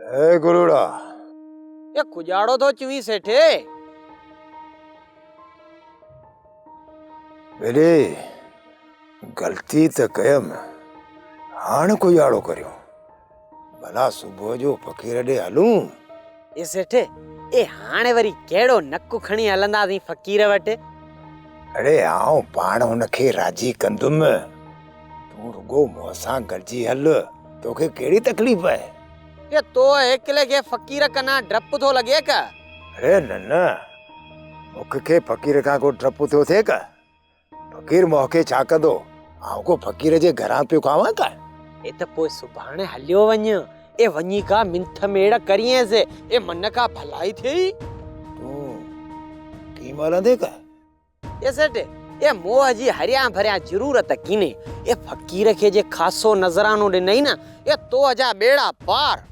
ए गुरुड़ा ये कुजाड़ो तो चुई सेठे। मेरे गलती तो कयम हाण कुजाड़ो करियो भला सुबह जो फकीर डे हलूं। ये सेठे ए हाणे वरी केड़ो नक्कु खणी हलंदा सी फकीर वटे। अरे आऊं पाण उनखे राजी कंदुम, तू रुगो मोसां गॾिजी हल, तोखे केड़ी तकलीफ़ है? ये तो एकले के फकीर कना डप तो लगे का? अरे न मुखे फकीर का को डप तो थे का? फकीर मोखे छा कंदो? आऊं को फकीर जे घरां पियो खावां का? ए त पोइ सुभाणे हलियो वञ, ए वञी का मिंथ मेड़ करिए से ए मन का भलाई थी। तू की मलंदे का? ये सेठ ए मोह जी हरिया भरिया जरूरत किने ए फकीर के जे खासो नजरानो दे नहीं ना ए तो अजा बेड़ा पार।